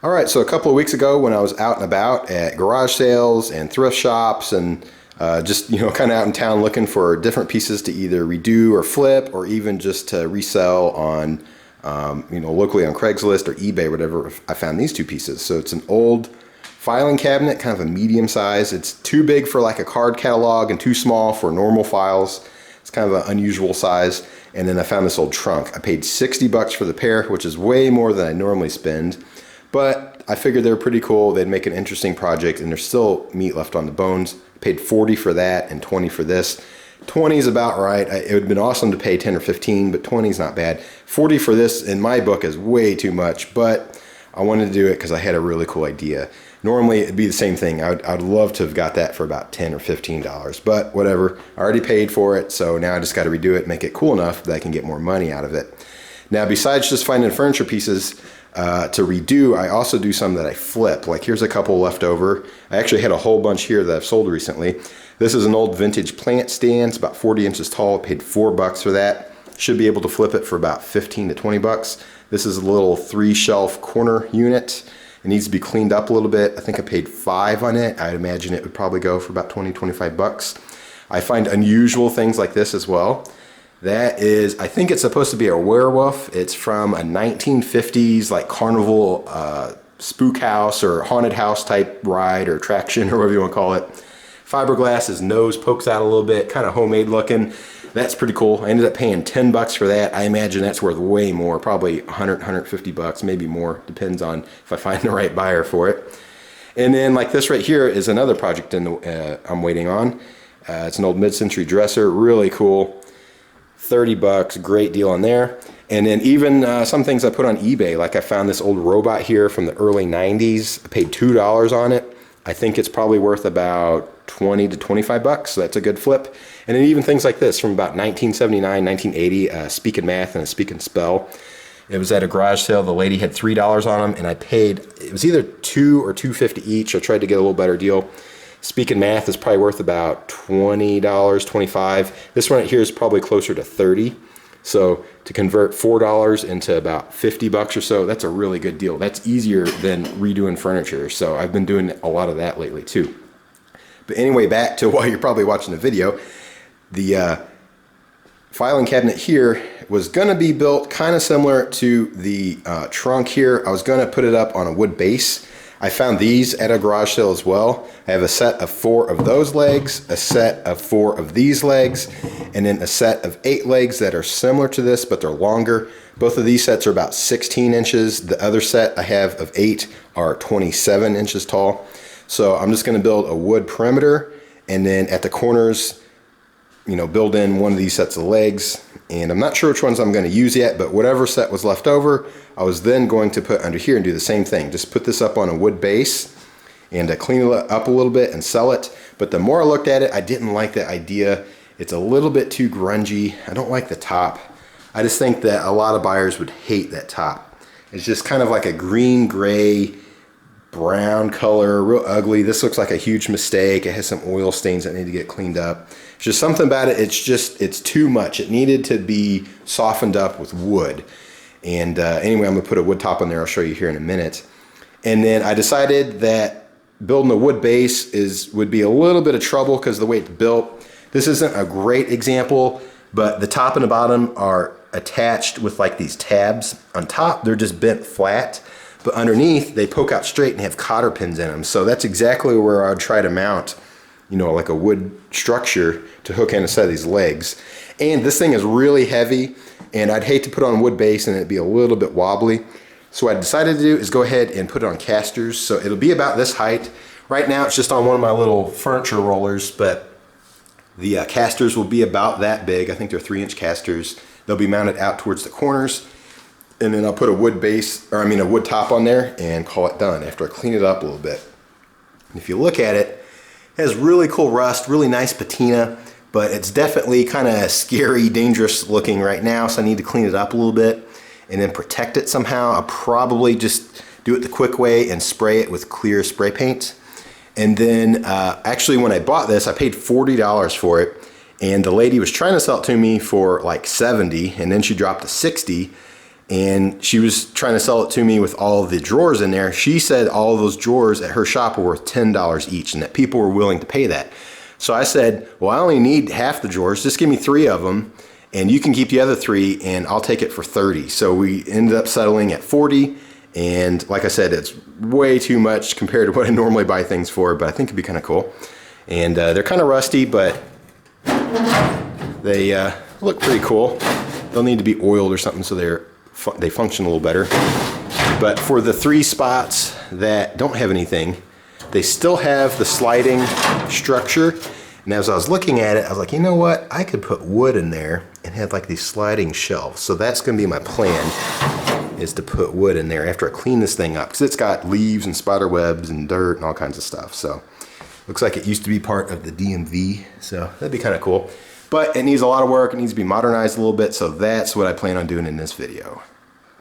All right, so a couple of weeks ago when I was out and about at garage sales and thrift shops and just, kind of out in town looking for different pieces to either redo or flip or even just to resell on, locally on Craigslist or eBay, whatever, I found these two pieces. So it's an old filing cabinet, kind of a medium size. It's too big for like a card catalog and too small for normal files. It's kind of an unusual size. And then I found this old trunk. I paid $60 for the pair, which is way more than I normally spend. But I figured they were pretty cool. They'd make an interesting project, and there's still meat left on the bones. I paid $40 for that and $20 for this. 20 is about right. It would have been awesome to pay 10 or 15, but 20 is not bad. 40 for this in my book is way too much, but I wanted to do it because I had a really cool idea. Normally it'd be the same thing. I'd love to have got that for about $10 or $15, but whatever. I already paid for it, so now I just got to redo it, make it cool enough that I can get more money out of it. Now, besides just finding furniture pieces to redo, I also do some that I flip. Like here's a couple left over. I actually had a whole bunch here that I've sold recently. This is an old vintage plant stand. It's about 40 inches tall. I paid $4 for that. Should be able to flip it for about 15 to 20 bucks. This is a little 3-shelf corner unit. It needs to be cleaned up a little bit. I think I paid $5 on it. I'd imagine it would probably go for about 20, 25 bucks. I find unusual things like this as well. That is, I think it's supposed to be a werewolf. It's from a 1950s like carnival spook house or haunted house type ride or attraction or whatever you want to call it. Fiberglass, his nose pokes out a little bit, kind of homemade looking. That's pretty cool. I ended up paying $10 for that. I imagine that's worth way more, probably 100, 150 bucks, maybe more. Depends on if I find the right buyer for it. And then like this right here is another project I'm waiting on. It's an old mid-century dresser, really cool. 30 bucks, great deal on there. And then even some things I put on eBay, like I found this old robot here from the early 90s. I paid $2 on it. I think it's probably worth about 20 to 25 bucks, so that's a good flip. And then even things like this from about 1979, 1980, Speak and Math and a Speak and Spell. It was at a garage sale. The lady had $3 on them, and I paid, it was either $2 or $2.50 each. I tried to get a little better deal. Speak and Math is probably worth about $20, $25. This one right here is probably closer to 30. So to convert $4 into about 50 bucks or so, that's a really good deal. That's easier than redoing furniture. So I've been doing a lot of that lately too. But anyway, back to while you're probably watching the video, the filing cabinet here was going to be built kind of similar to the trunk here. I was going to put it up on a wood base. I found these at a garage sale as well. I have a set of 4 of those legs, a set of 4 of these legs, and then a set of 8 legs that are similar to this, but they're longer. Both of these sets are about 16 inches. The other set I have of 8 are 27 inches tall. So I'm just going to build a wood perimeter, and then at the corners, build in one of these sets of legs. And I'm not sure which ones I'm going to use yet, but whatever set was left over, I was then going to put under here and do the same thing. Just put this up on a wood base and clean it up a little bit and sell it. But the more I looked at it, I didn't like the idea. It's a little bit too grungy. I don't like the top. I just think that a lot of buyers would hate that top. It's just kind of like a green, gray, brown color, real ugly. This looks like a huge mistake. It has some oil stains that need to get cleaned up. It's just something about it. It's too much. It needed to be softened up with wood. And anyway, I'm gonna put a wood top on there. I'll show you here in a minute. And then I decided that building a wood base would be a little bit of trouble because the way it's built. This isn't a great example, but the top and the bottom are attached with like these tabs. On top, they're just bent flat. But underneath, they poke out straight and have cotter pins in them. So that's exactly where I'd try to mount, like a wood structure to hook in a set of these legs. And this thing is really heavy, and I'd hate to put on a wood base and it'd be a little bit wobbly. So what I decided to do is go ahead and put it on casters. So it'll be about this height. Right now, it's just on one of my little furniture rollers, but the casters will be about that big. I think they're 3-inch casters. They'll be mounted out towards the corners. And then I'll put a a wood top on there and call it done after I clean it up a little bit. And if you look at it, it has really cool rust, really nice patina, but it's definitely kind of scary, dangerous looking right now. So I need to clean it up a little bit and then protect it somehow. I'll probably just do it the quick way and spray it with clear spray paint. And then actually when I bought this, I paid $40 for it. And the lady was trying to sell it to me for like $70, and then she dropped to $60. and she was trying to sell it to me with all of the drawers in there. She said all of those drawers at her shop were worth $10 each and that people were willing to pay that. So I said, well, I only need half the drawers. Just give me 3 of them and you can keep the other 3 and I'll take it for 30. So we ended up settling at 40. And like I said, it's way too much compared to what I normally buy things for, but I think it'd be kind of cool. And they're kind of rusty, but they look pretty cool. They'll need to be oiled or something so they function a little better. But for the 3 spots that don't have anything, they still have the sliding structure. And as I was looking at it, I was like, you know what? I could put wood in there and have like these sliding shelves. So that's gonna be my plan, is to put wood in there after I clean this thing up, because it's got leaves and spider webs and dirt and all kinds of stuff. So looks like it used to be part of the DMV. So that'd be kind of cool. But it needs a lot of work. It needs to be modernized a little bit. So that's what I plan on doing in this video.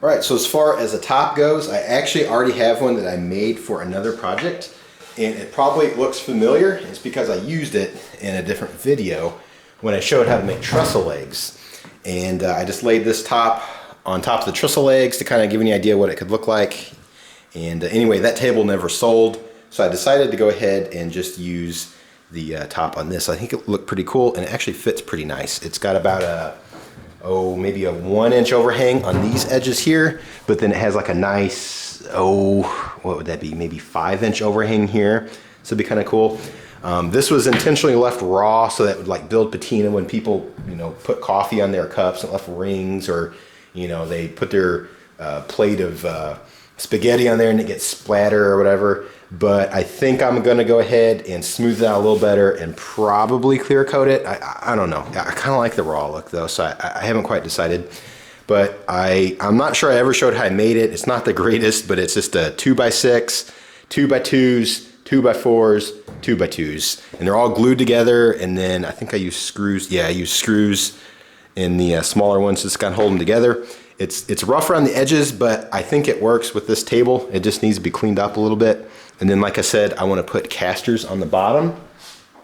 All right, so as far as the top goes, I actually already have one that I made for another project. And it probably looks familiar. It's because I used it in a different video when I showed how to make trestle legs. And I just laid this top on top of the trestle legs to kind of give you an idea what it could look like. And anyway, that table never sold. So I decided to go ahead and just use the top on this. I think it looked pretty cool and it actually fits pretty nice. It's got about maybe a 1-inch overhang on these edges here, but then it has like a nice, what would that be? Maybe 5-inch overhang here. So it'd be kind of cool. This was intentionally left raw so that it would like build patina when people, put coffee on their cups and left rings, or, they put their plate of spaghetti on there and it gets splatter or whatever. But I think I'm gonna go ahead and smooth it out a little better and probably clear coat it. I don't know. I kind of like the raw look though, so I haven't quite decided. But I'm not sure I ever showed how I made it. It's not the greatest, but it's just a 2x6, 2x2s, 2x4s, 2x2s. And they're all glued together, and then I think I use screws. Yeah, I use screws in the smaller ones to just kind of hold them together. It's rough around the edges, but I think it works with this table. It just needs to be cleaned up a little bit. And then like I said, I want to put casters on the bottom,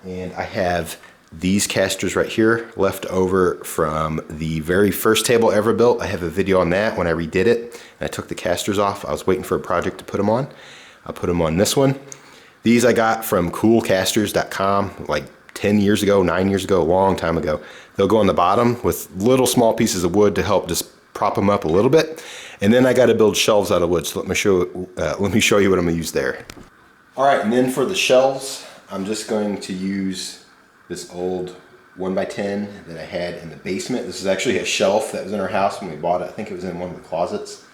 and I have these casters right here left over from the very first table I ever built. I have a video on that when I redid it and I took the casters off. I was waiting for a project to put them on. I put them on this one. These I got from coolcasters.com like 10 years ago, 9 years ago, a long time ago. They'll go on the bottom with little small pieces of wood to help just prop them up a little bit. And then I got to build shelves out of wood. So let me show you what I'm gonna use there. All right, and then for the shelves, I'm just going to use this old 1x10 that I had in the basement. This is actually a shelf that was in our house when we bought it. I think it was in one of the closets.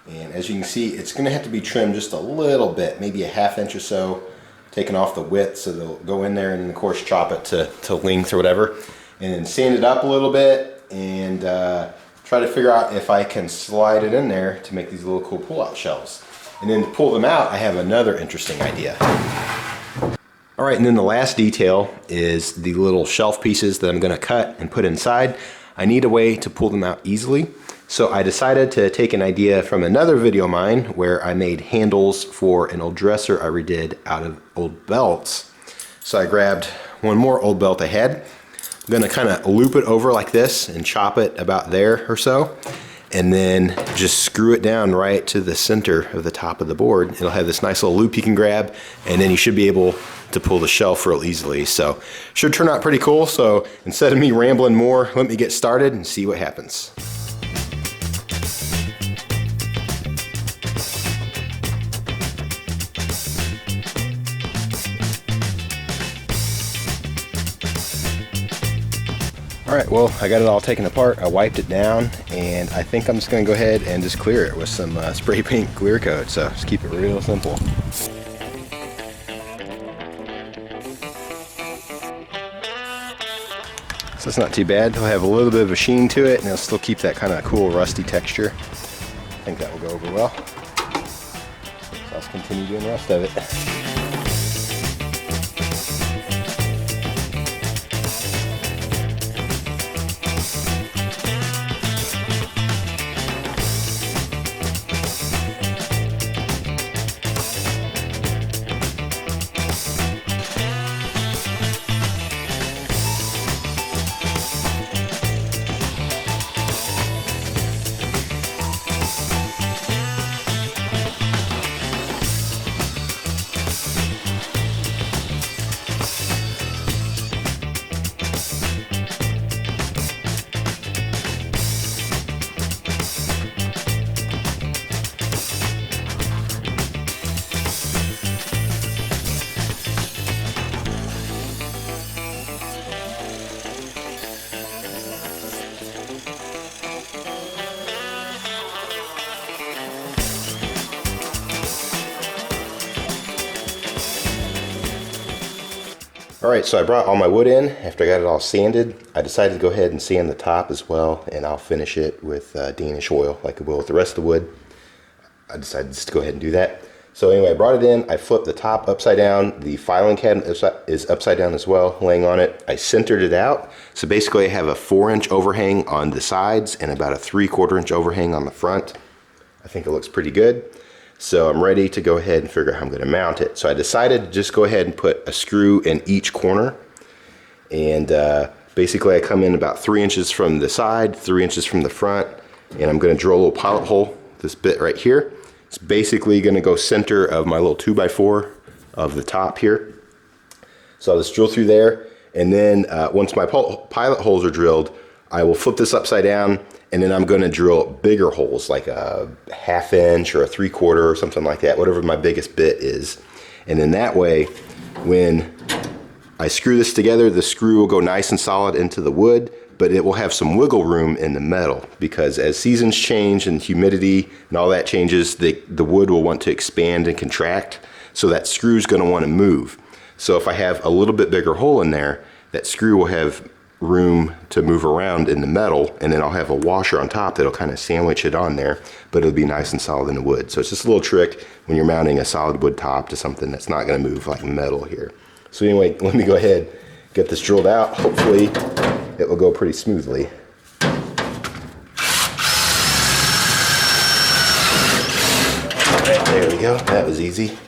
And as you can see, it's gonna have to be trimmed just a little bit, maybe a 1/2 inch or so, taking off the width so they'll go in there, and then of course chop it to length or whatever. And then sand it up a little bit and try to figure out if I can slide it in there to make these little cool pull-out shelves. And then to pull them out, I have another interesting idea. All right, and then the last detail is the little shelf pieces that I'm gonna cut and put inside. I need a way to pull them out easily. So I decided to take an idea from another video of mine where I made handles for an old dresser I redid out of old belts. So I grabbed one more old belt I had. I'm gonna kind of loop it over like this and chop it about there or so, and then just screw it down right to the center of the top of the board. It'll have this nice little loop you can grab, and then you should be able to pull the shelf real easily. So should turn out pretty cool. So instead of me rambling more, let me get started and see what happens. All right, well, I got it all taken apart. I wiped it down, and I think I'm just gonna go ahead and just clear it with some spray paint clear coat. So just keep it real simple. So it's not too bad. It'll have a little bit of a sheen to it, and it'll still keep that kind of cool rusty texture. I think that will go over well. So let's continue doing the rest of it. All right, so I brought all my wood in after I got it all sanded. I decided to go ahead and sand the top as well, and I'll finish it with Danish oil like I will with the rest of the wood. I decided just to go ahead and do that. So anyway, I brought it in, I flipped the top upside down, the filing cabinet is upside down as well, laying on it. I centered it out, so basically I have a 4-inch overhang on the sides and about a 3/4 inch overhang on the front. I think it looks pretty good. So I'm ready to go ahead and figure out how I'm going to mount it. So I decided to just go ahead and put a screw in each corner. And basically I come in about 3 inches from the side, 3 inches from the front, and I'm going to drill a little pilot hole, this bit right here. It's basically going to go center of my little 2x4 of the top here. So I'll just drill through there, and then once my pilot holes are drilled, I will flip this upside down, and then I'm going to drill bigger holes, like a 1/2 inch or a 3/4 or something like that, whatever my biggest bit is. And then that way, when I screw this together, the screw will go nice and solid into the wood, but it will have some wiggle room in the metal, because as seasons change and humidity and all that changes, the wood will want to expand and contract, so that screw's going to want to move. So if I have a little bit bigger hole in there, that screw will have room to move around in the metal, and then I'll have a washer on top that'll kind of sandwich it on there, but it'll be nice and solid in the wood. So it's just a little trick when you're mounting a solid wood top to something that's not going to move like metal here. So anyway, let me go ahead, get this drilled out. Hopefully it will go pretty smoothly. Alright, there we go. That was easy.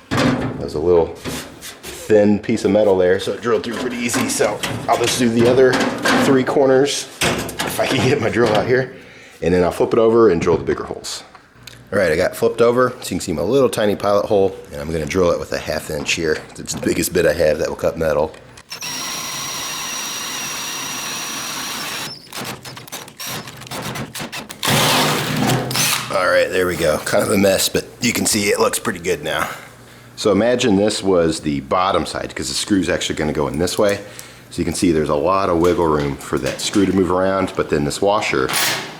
That was a little thin piece of metal there, so it drilled through pretty easy. So I'll just do the other 3 corners if I can get my drill out here, and then I'll flip it over and drill the bigger holes. All right, I got flipped over, so you can see my little tiny pilot hole, and I'm going to drill it with a 1/2 inch here. It's the biggest bit I have that will cut metal. All right, there we go. Kind of a mess, but you can see it looks pretty good now. So imagine this was the bottom side, because the screw's actually going to go in this way. So you can see there's a lot of wiggle room for that screw to move around, but then this washer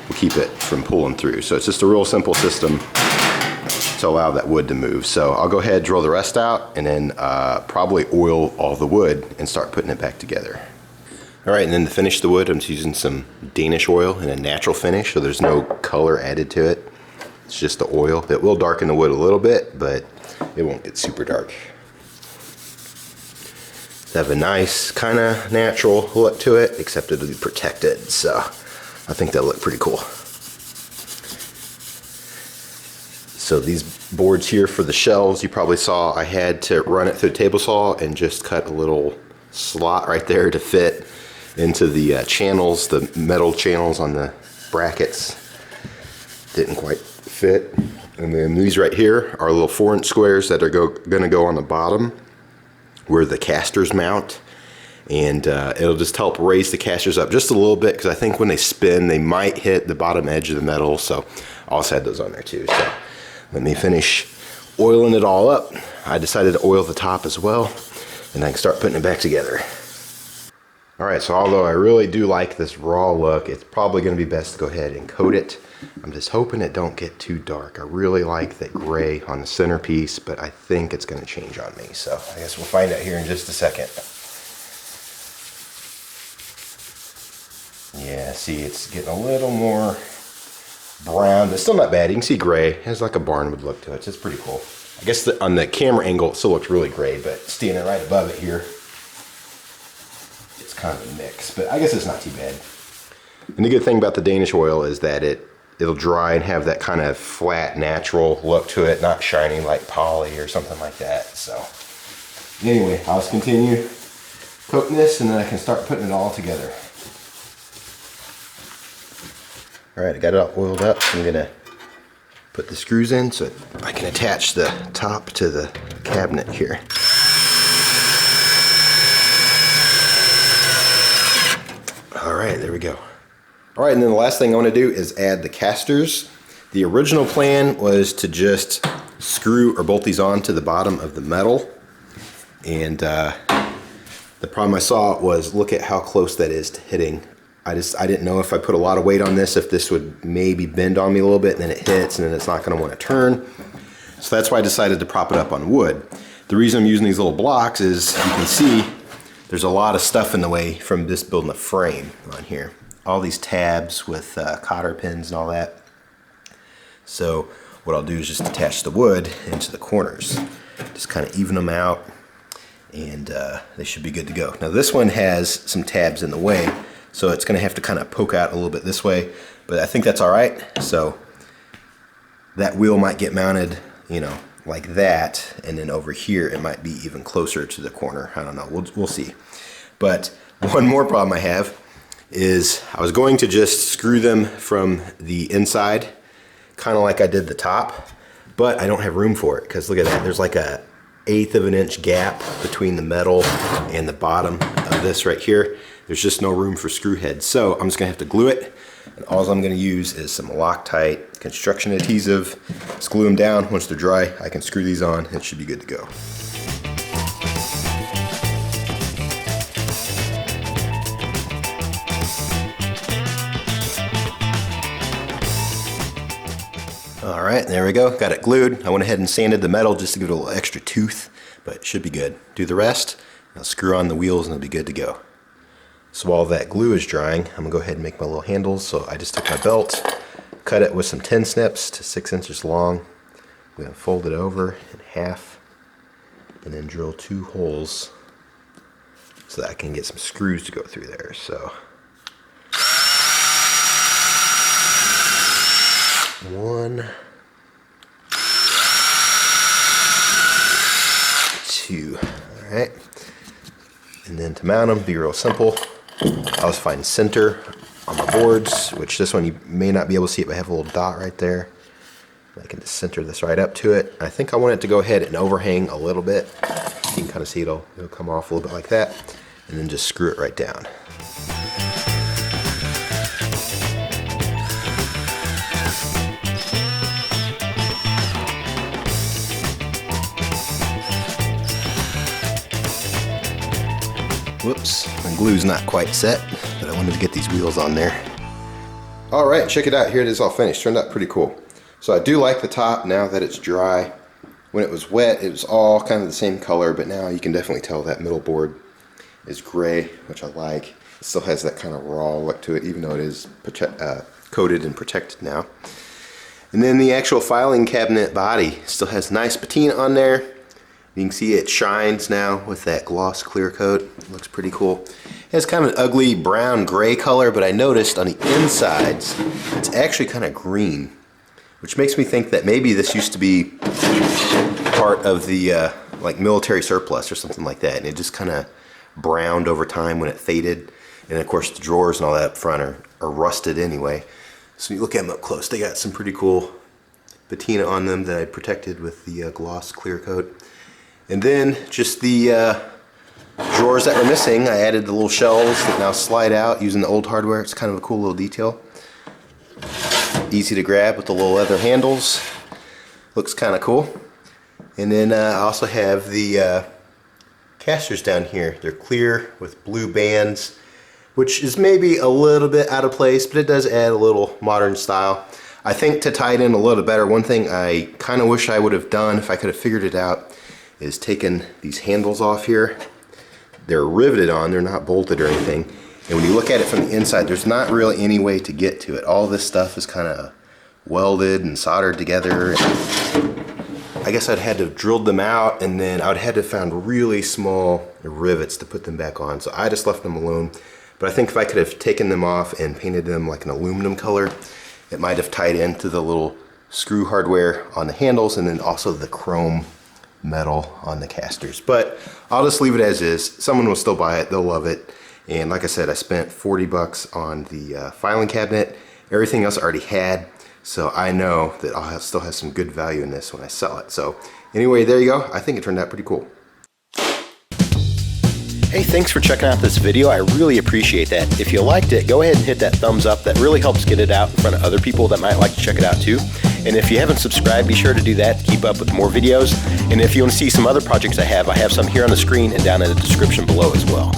will keep it from pulling through. So it's just a real simple system to allow that wood to move. So I'll go ahead, drill the rest out, and then probably oil all the wood and start putting it back together. All right, and then to finish the wood, I'm just using some Danish oil in a natural finish, so there's no color added to it. It's just the oil. It will darken the wood a little bit, but it won't get super dark. Have a nice kind of natural look to it, except it'll be protected, so I think that'll look pretty cool. So these boards here for the shelves, you probably saw I had to run it through the table saw and just cut a little slot right there to fit into the channels, the metal channels on the brackets. Didn't quite fit. And then these right here are little 4-inch squares that are gonna go on the bottom where the casters mount, and it'll just help raise the casters up just a little bit, because I think when they spin they might hit the bottom edge of the metal, so I also had those on there too. So let me finish oiling it all up. I decided to oil the top as well, and I can start putting it back together. All right, so although I really do like this raw look, it's probably gonna be best to go ahead and coat it. I'm just hoping it don't get too dark. I really like that gray on the centerpiece, but I think it's gonna change on me. So I guess we'll find out here in just a second. Yeah, see, it's getting a little more brown, but still not bad. You can see gray. It has like a barnwood look to it. So it's pretty cool. I guess on the camera angle, it still looks really gray, but standing right above it here, it's kind of a mix, but I guess it's not too bad. And the good thing about the Danish oil is that it'll dry and have that kind of flat, natural look to it, not shiny like poly or something like that. So anyway, I'll just continue coating this, and then I can start putting it all together. All right, I got it all oiled up. I'm gonna put the screws in so I can attach the top to the cabinet here. All right, there we go. All right, and then the last thing I want to do is add the casters. The original plan was to just screw or bolt these on to the bottom of the metal. And the problem I saw was, look at how close that is to hitting. I didn't know if I put a lot of weight on this, if this would maybe bend on me a little bit, and then it hits, and then it's not going to want to turn. So that's why I decided to prop it up on wood. The reason I'm using these little blocks is, you can see there's a lot of stuff in the way from this building a frame on here. All these tabs with cotter pins and all that. So what I'll do is just attach the wood into the corners. Just kind of even them out, and they should be good to go. Now this one has some tabs in the way, so it's going to have to kind of poke out a little bit this way, but I think that's all right. So that wheel might get mounted, you know, like that, and then over here it might be even closer to the corner. I don't know, we'll see. But one more problem I have is I was going to just screw them from the inside, kind of like I did the top, but I don't have room for it, because look at that, there's like a 1/8 of an inch gap between the metal and the bottom of this right here. There's just no room for screw heads, so I'm just gonna have to glue it. And all I'm gonna use is some Loctite construction adhesive. Just glue them down. Once they're dry, I can screw these on and it should be good to go. All right, there we go, got it glued. I went ahead and sanded the metal just to give it a little extra tooth, but it should be good. Do the rest, I'll screw on the wheels and it'll be good to go. So while that glue is drying, I'm gonna go ahead and make my little handles. So I just took my belt, cut it with some tin snips to 6 inches long. I'm gonna fold it over in half and then drill 2 holes so that I can get some screws to go through there. So 1, 2, all right. And then to mount them, be real simple. I'll just find center on my boards, which this one you may not be able to see it, but I have a little dot right there. I can just center this right up to it. I think I want it to go ahead and overhang a little bit. You can kind of see it'll come off a little bit like that, and then just screw it right down. Whoops, my glue's not quite set, but I wanted to get these wheels on there. All right, check it out. Here it is all finished. Turned out pretty cool. So I do like the top now that it's dry. When it was wet, it was all kind of the same color, but now you can definitely tell that middle board is gray, which I like. It still has that kind of raw look to it, even though it is coated and protected now. And then the actual filing cabinet body still has nice patina on there. You can see it shines now with that gloss clear coat. It looks pretty cool. It has kind of an ugly brown gray color, but I noticed on the insides it's actually kind of green, which makes me think that maybe this used to be part of the like military surplus or something like that, and it just kind of browned over time when it faded. And of course the drawers and all that up front are rusted anyway. So you look at them up close, they got some pretty cool patina on them that I protected with the gloss clear coat. And then just the drawers that were missing, I added the little shelves that now slide out using the old hardware. It's kind of a cool little detail. Easy to grab with the little leather handles. Looks kind of cool. And then I also have the casters down here. They're clear with blue bands, which is maybe a little bit out of place, but it does add a little modern style. I think to tie it in a little better, one thing I kind of wish I would have done if I could have figured it out is taken these handles off here. They're riveted on, they're not bolted or anything. And when you look at it from the inside, there's not really any way to get to it. All this stuff is kind of welded and soldered together. I guess I'd had to have drilled them out, and then I'd had to have found really small rivets to put them back on. So I just left them alone. But I think if I could have taken them off and painted them like an aluminum color, it might have tied into the little screw hardware on the handles, and then also the chrome metal on the casters. But I'll just leave it as is. Someone will still buy it, they'll love it. And like I said, I spent 40 bucks on the filing cabinet. Everything else I already had, so I know that I'll still have some good value in this when I sell it. So anyway, there you go. I think it turned out pretty cool. Hey, thanks for checking out this video. I really appreciate that. If you liked it, go ahead and hit that thumbs up. That really helps get it out in front of other people that might like to check it out too. And if you haven't subscribed, be sure to do that to keep up with more videos. And if you want to see some other projects I have some here on the screen and down in the description below as well.